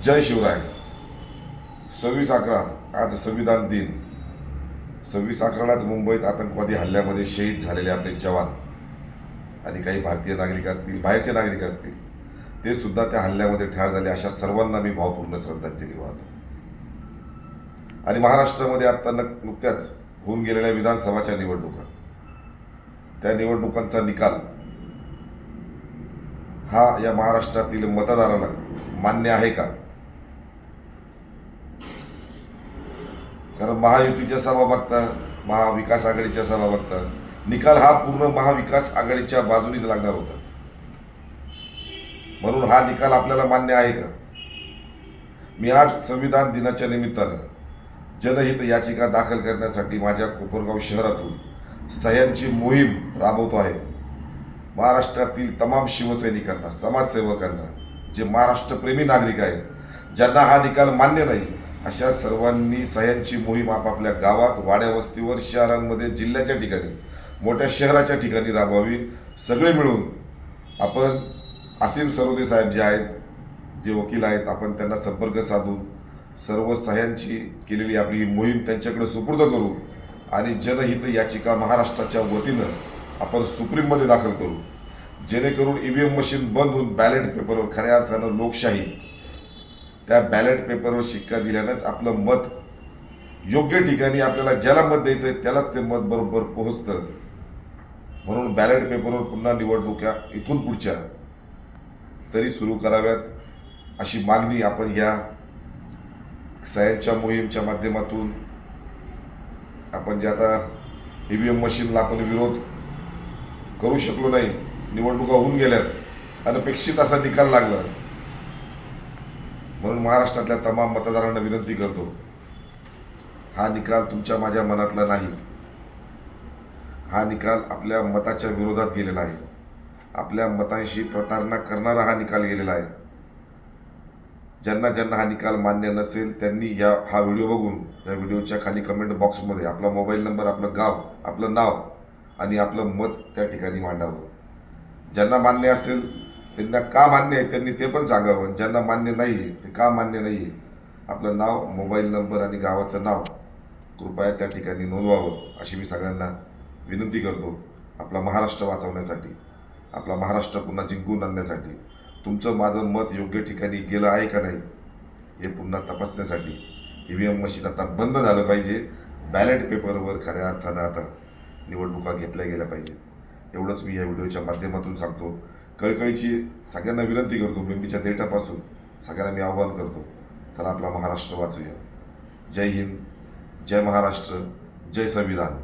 जय शिवराय. 26/11 आज संविधान दिन. 26/11लाच मुंबईत आतंकवादी हल्ल्यामध्ये शहीद झालेले आपले जवान आणि काही भारतीय नागरिक असतील, बाहेरचे नागरिक असतील, ते सुद्धा त्या हल्ल्यामध्ये ठार झाले. अशा सर्वांना मी भावपूर्ण श्रद्धांजली वाहतो. आणि महाराष्ट्रामध्ये आता नुकत्याच होऊन गेलेल्या विधानसभाच्या निवडणुका, त्या निवडणुकांचा निकाल हा या महाराष्ट्रातील मतदाराला मान्य आहे का? कारण महायुतीच्या सभा बघता, महाविकास आघाडीच्या सभा बघता निकाल हा पूर्ण महाविकास आघाडीच्या बाजूनीच लागणार होता. म्हणून हा निकाल आपल्याला मान्य आहे का? मी आज संविधान दिनाच्या निमित्तानं जनहित याचिका दाखल करण्यासाठी माझ्या कोपरगाव शहरातून सह्यांची मोहीम राबवतो आहे. महाराष्ट्रातील तमाम शिवसैनिकांना, समाजसेवकांना, जे महाराष्ट्रप्रेमी नागरिक आहेत, ज्यांना हा निकाल मान्य नाही, अशा सर्वांनी सह्यांची मोहीम आपापल्या गावात, वाड्या वस्तीवर, शहरांमध्ये, जिल्ह्याच्या ठिकाणी, मोठ्या शहराच्या ठिकाणी राबवावी. सगळे मिळून आपण असीम सरोदे साहेब जे आहेत, जे वकील आहेत, आपण त्यांना संपर्क साधून सर्व सह्यांची केलेली आपली ही मोहीम त्यांच्याकडे सुपूर्द करू आणि जनहित याचिका महाराष्ट्राच्या वतीनं आपण सुप्रीममध्ये दाखल करू, जेणेकरून EVM मशीन बंद होऊन बॅलेट पेपरवर खऱ्या अर्थानं लोकशाही, त्या बॅलेट पेपरवर शिक्का दिल्यानंच आपलं मत योग्य ठिकाणी, आपल्याला ज्याला मत द्यायचं आहे त्यालाच ते मत बरोबर पोहोचतं. म्हणून बॅलेट पेपरवर पुन्हा निवडणुका इथून पुढच्या तरी सुरू कराव्यात, अशी मागणी आपण या सह्यांच्या मोहीमच्या माध्यमातून, आपण जे आता EVM मशीनला आपण विरोध करू शकलो नाही, निवडणुका होऊन गेल्यात, अनपेक्षित असा निकाल लागला, म्हणून महाराष्ट्रातल्या तमाम मतदारांना विनंती करतो, हा निकाल तुमच्या माझ्या मनातला नाही. हा निकाल आपल्या मताच्या विरोधात गेलेला आहे. आपल्या मतांशी प्रतारणा करणारा हा निकाल गेलेला आहे. ज्यांना ज्यांना हा निकाल मान्य नसेल त्यांनी हा व्हिडिओ बघून या व्हिडिओच्या खाली कमेंट बॉक्समध्ये आपला मोबाईल नंबर, आपलं गाव, आपलं नाव आणि आपलं मत त्या ठिकाणी मांडावं. ज्यांना मान्य असेल, त्यांना का मान्य आहे त्यांनी ते पण सांगावं. ज्यांना मान्य नाही आहे ते का मान्य नाही आहे, आपलं नाव, मोबाईल नंबर आणि गावाचं नाव कृपया त्या ठिकाणी नोंदवावं, अशी मी सगळ्यांना विनंती करतो. आपला महाराष्ट्र वाचवण्यासाठी, आपला महाराष्ट्र पुन्हा जिंकून आणण्यासाठी तुमचं माझं मत योग्य ठिकाणी गेलं आहे का नाही हे पुन्हा तपासण्यासाठी EVM मशीन आता बंद झालं पाहिजे. बॅलेट पेपरवर खऱ्या अर्थानं आता निवडणुका घेतल्या गेल्या पाहिजेत. एवढंच मी या व्हिडिओच्या माध्यमातून सांगतो. कळकळीची सगळ्यांना विनंती करतो, मेंबीच्या देठापासून सगळ्यांना मी आवाहन करतो, चला आपला महाराष्ट्र वाचूया. जय हिंद, जय महाराष्ट्र, जय संविधान.